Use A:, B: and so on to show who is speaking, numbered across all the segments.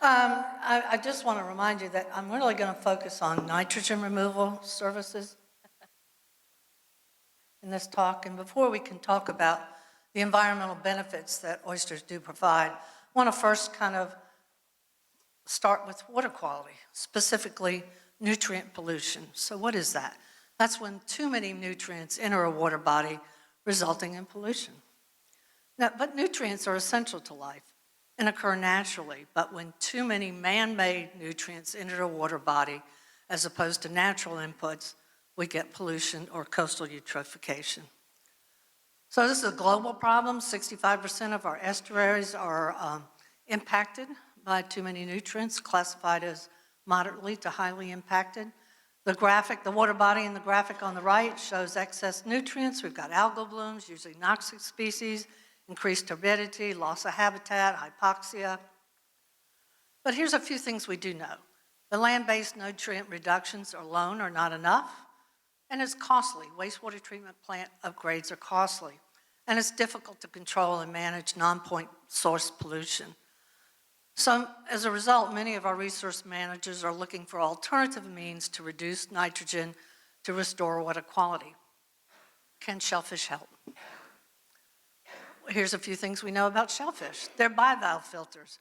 A: I just want to remind you that I'm really going to focus on nitrogen removal services in this talk. And before we can talk about the environmental benefits that oysters do provide, I want to first kind of start with water quality, specifically nutrient pollution. So what is that? That's when too many nutrients enter a water body, resulting in pollution. Now, but nutrients are essential to life and occur naturally, but when too many man-made nutrients enter a water body, as opposed to natural inputs, we get pollution or coastal eutrophication. So this is a global problem. 65% of our estuaries are impacted by too many nutrients, classified as moderately to highly impacted. The graphic, the water body in the graphic on the right shows excess nutrients. We've got algal blooms, usually noxic species, increased turbidity, loss of habitat, hypoxia. But here's a few things we do know. The land-based nutrient reductions alone are not enough, and it's costly. Wastewater treatment plant upgrades are costly, and it's difficult to control and manage non-point source pollution. So as a result, many of our resource managers are looking for alternative means to reduce nitrogen to restore water quality. Can shellfish help? Here's a few things we know about shellfish. They're bivalve filters.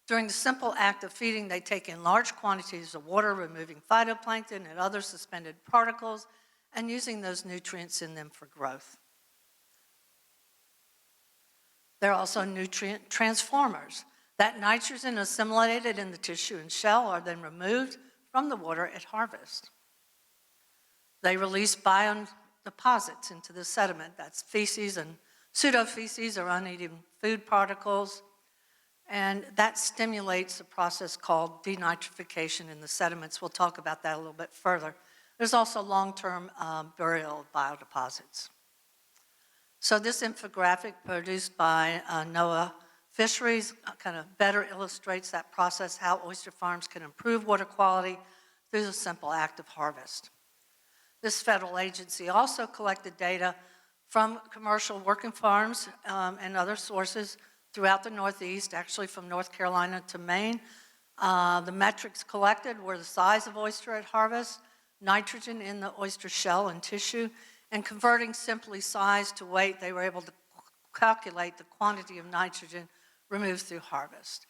A: During the simple act of feeding, they take in large quantities of water, removing phytoplankton and other suspended particles, and using those nutrients in them for growth. They're also nutrient transformers. That nitrogen assimilated in the tissue and shell are then removed from the water at harvest. They release biodeposits into the sediment. That's feces and pseudofeces or uneaten food particles. And that stimulates a process called denitrification in the sediments. We'll talk about that a little bit further. There's also long-term burial of biodeposits. So this infographic produced by NOAA Fisheries kind of better illustrates that process, how oyster farms can improve water quality through the simple act of harvest. This federal agency also collected data from commercial working farms and other sources throughout the Northeast, actually from North Carolina to Maine. The metrics collected were the size of oyster at harvest, nitrogen in the oyster shell and tissue, and converting simply size to weight, they were able to calculate the quantity of nitrogen removed through harvest.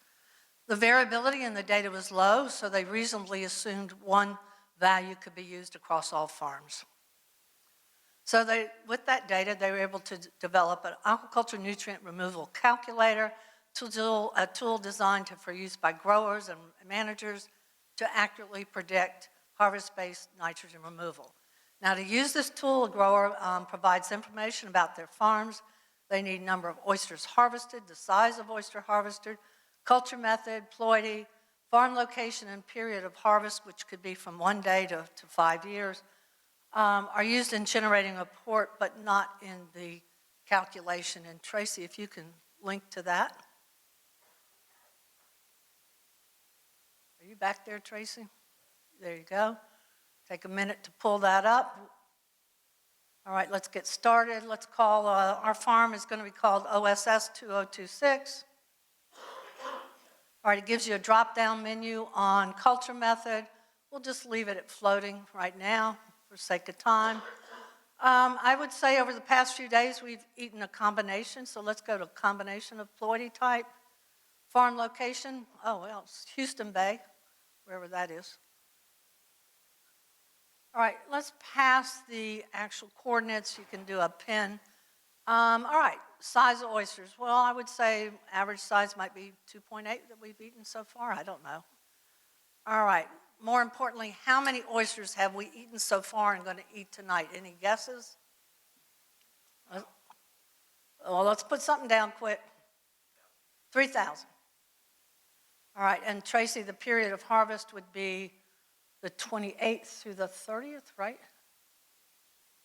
A: The variability in the data was low, so they reasonably assumed one value could be used across all farms. So with that data, they were able to develop an aquaculture nutrient removal calculator, a tool designed for use by growers and managers to accurately predict harvest-based nitrogen removal. Now, to use this tool, a grower provides information about their farms. They need number of oysters harvested, the size of oyster harvested, culture method, ploidy, farm location and period of harvest, which could be from 1 day to 5 years, are used in generating a report, but not in the calculation. And Tracy, if you can link to that. Are you back there, Tracy? There you go. Take a minute to pull that up. All right, let's get started. Let's call, our farm is going to be called OSS 2026. All right, it gives you a drop-down menu on culture method. We'll just leave it at floating right now for sake of time. I would say over the past few days we've eaten a combination, so let's go to a combination of ploidy type. Farm location, oh well, it's Houston Bay, wherever that is. All right, let's pass the actual coordinates. You can do a pin. All right, size of oysters. Well, I would say average size might be 2.8 that we've eaten so far. I don't know. All right, more importantly, how many oysters have we eaten so far and going to eat tonight? Any guesses? Well, let's put something down quick. 3,000. All right, and Tracy, the period of harvest would be the 28th through the 30th, right?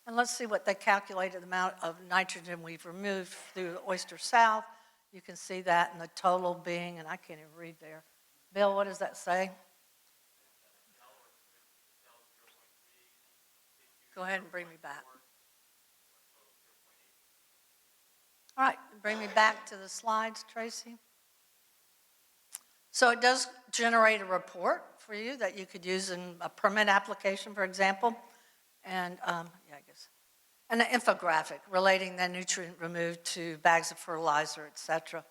A: And let's see what they calculated the amount of nitrogen we've removed through the Oyster South. You can see that in the total being, and I can't even read there. Bill, what does that say? Go ahead and bring me back. All right, bring me back to the slides, Tracy. So it does generate a report for you that you could use in a permit application, for example, and yeah, I guess, and an infographic relating that nutrient removed to bags of fertilizer, et cetera.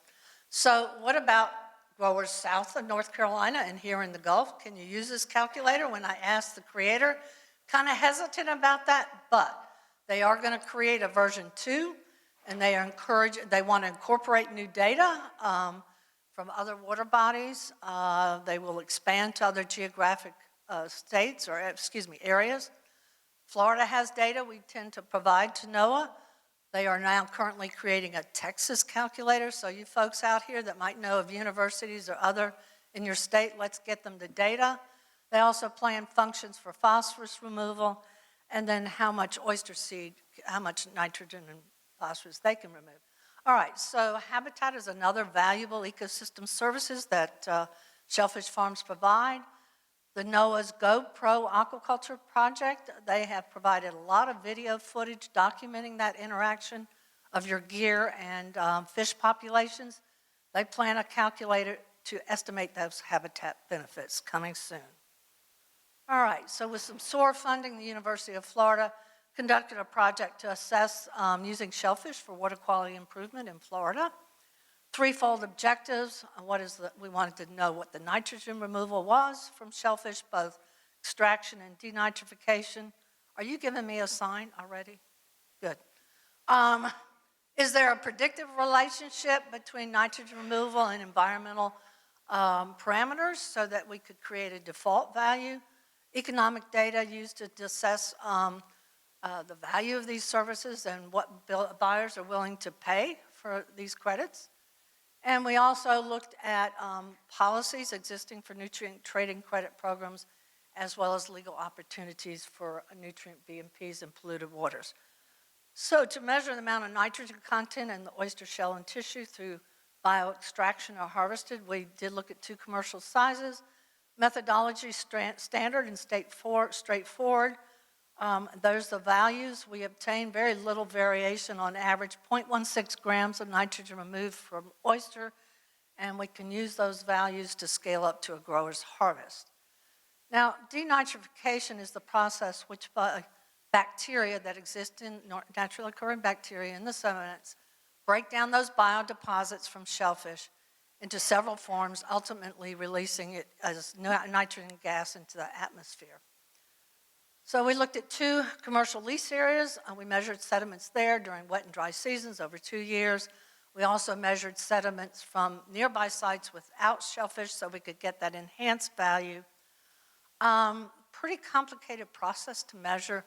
A: So what about growers south of North Carolina and here in the Gulf? Can you use this calculator? When I asked the creator, kind of hesitant about that, but they are going to create a version 2, and they want to incorporate new data from other water bodies. They will expand to other geographic states, or excuse me, areas. Florida has data we tend to provide to NOAA. They are now currently creating a Texas calculator, so you folks out here that might know of universities or other in your state, let's get them the data. They also plan functions for phosphorus removal, and then how much oyster seed, how much nitrogen and phosphorus they can remove. All right, so habitat is another valuable ecosystem services that shellfish farms provide. The NOAA's GoPro Aquaculture Project, they have provided a lot of video footage documenting that interaction of your gear and fish populations. They plan a calculator to estimate those habitat benefits coming soon. All right, so with some SOAR funding, the University of Florida conducted a project to assess using shellfish for water quality improvement in Florida. Threefold objectives. We wanted to know what the nitrogen removal was from shellfish, both extraction and denitrification. Are you giving me a sign already? Good. Is there a predictive relationship between nitrogen removal and environmental parameters so that we could create a default value? Economic data used to assess the value of these services and what buyers are willing to pay for these credits. And we also looked at policies existing for nutrient trading credit programs, as well as legal opportunities for nutrient BMPs in polluted waters. So to measure the amount of nitrogen content in the oyster shell and tissue through bioextraction or harvested, we did look at 2 commercial sizes. Methodology standard and straightforward. Those are the values. We obtained very little variation, on average 0.16 grams of nitrogen removed from oyster, and we can use those values to scale up to a grower's harvest. Now, denitrification is the process which bacteria that exist in naturally occurring bacteria in the sediments break down those biodeposits from shellfish into several forms, ultimately releasing it as nitrogen gas into the atmosphere. So we looked at 2 commercial lease areas. We measured sediments there during wet and dry seasons over 2 years. We also measured sediments from nearby sites without shellfish so we could get that enhanced value. Pretty complicated process to measure,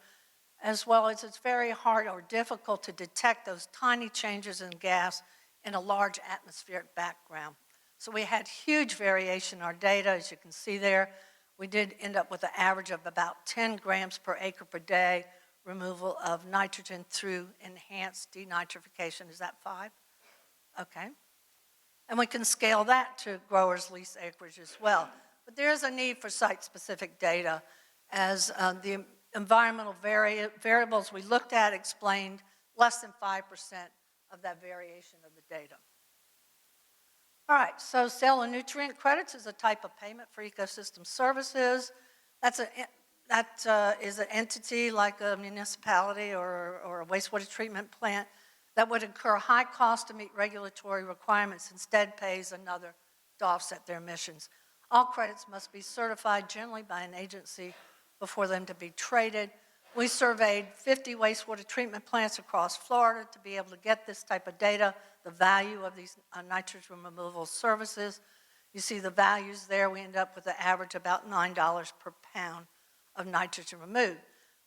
A: as well as it's very hard or difficult to detect those tiny changes in gas in a large atmospheric background. So we had huge variation in our data, as you can see there. We did end up with an average of about 10 grams per acre per day removal of nitrogen through enhanced denitrification. Is that 5? Okay. And we can scale that to growers' lease acreage as well. But there is a need for site-specific data, as the environmental variables we looked at explained less than 5% of that variation of the data. All right, so sale of nutrient credits is a type of payment for ecosystem services. That is an entity like a municipality or a wastewater treatment plant that would incur high cost to meet regulatory requirements, instead pays another to offset their emissions. All credits must be certified generally by an agency before them to be traded. We surveyed 50 wastewater treatment plants across Florida to be able to get this type of data, the value of these nitrogen removal services. You see the values there. We end up with an average about $9 per pound of nitrogen removed.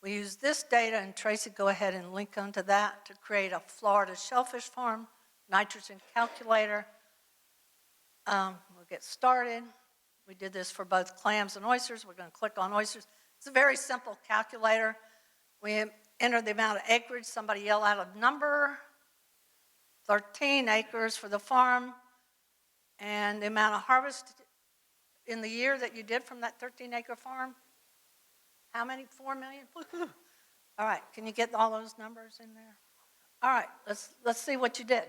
A: We use this data, and Tracy, go ahead and link onto that, to create a Florida shellfish farm nitrogen calculator. We'll get started. We did this for both clams and oysters. We're going to click on oysters. It's a very simple calculator. We enter the amount of acreage. Somebody yell out a number. 13 acres for the farm. And the amount of harvest in the year that you did from that 13-acre farm. How many? 4 million? All right, can you get all those numbers in there? All right, let's see what you did.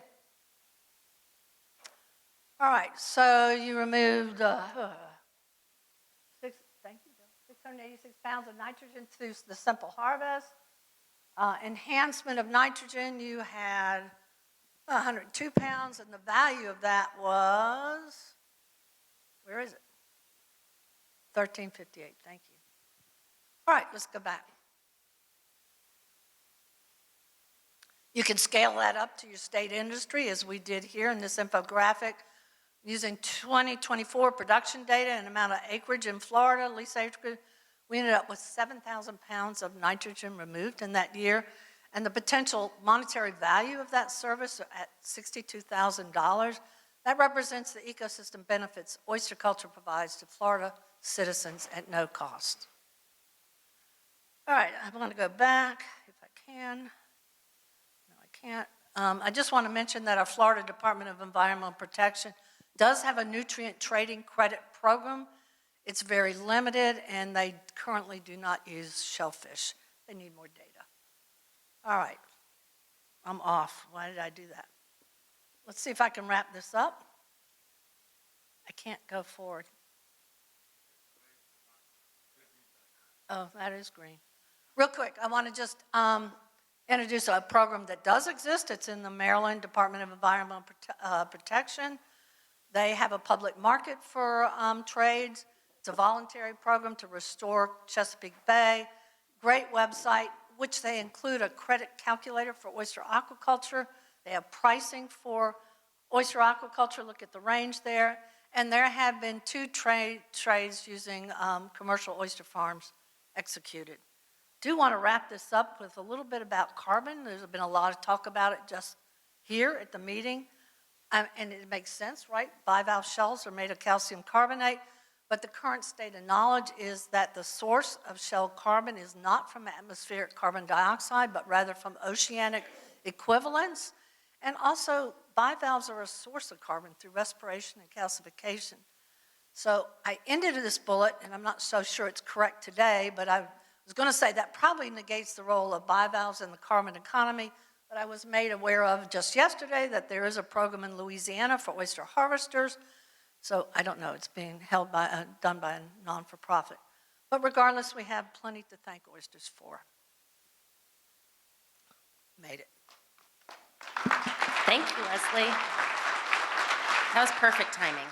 A: All right, so you removed thank you, Bill, 686 pounds of nitrogen through the simple harvest. Enhancement of nitrogen, you had 102 pounds, and the value of that was, where is it? 1358, thank you. All right, let's go back. You can scale that up to your state industry, as we did here in this infographic, using 2024 production data and amount of acreage in Florida, lease acreage. We ended up with 7,000 pounds of nitrogen removed in that year, and the potential monetary value of that service at $62,000. That represents the ecosystem benefits oyster culture provides to Florida citizens at no cost. All right, I want to go back if I can. No, I can't. I just want to mention that our Florida Department of Environmental Protection does have a nutrient trading credit program. It's very limited, and they currently do not use shellfish. They need more data. All right, I'm off. Why did I do that? Let's see if I can wrap this up. I can't go forward. Oh, that is green. Real quick, I want to just introduce a program that does exist. It's in the Maryland Department of Environmental Protection. They have a public market for trades. It's a voluntary program to restore Chesapeake Bay. Great website, which they include a credit calculator for oyster aquaculture. They have pricing for oyster aquaculture. Look at the range there. And there have been 2 trades using commercial oyster farms executed. Do want to wrap this up with a little bit about carbon. There's been a lot of talk about it just here at the meeting. And it makes sense, right? Bivalve shells are made of calcium carbonate, but the current state of knowledge is that the source of shell carbon is not from atmospheric carbon dioxide, but rather from oceanic equivalents. And also, bivalves are a source of carbon through respiration and calcification. So I ended this bullet, and I'm not so sure it's correct today, but I was going to say that probably negates the role of bivalves in the carbon economy. But I was made aware of just yesterday that there is a program in Louisiana for oyster harvesters. So I don't know, it's being held by, done by a non-for-profit. But regardless, we have plenty to thank oysters for. Made it.
B: Thank you, Leslie. That was perfect timing.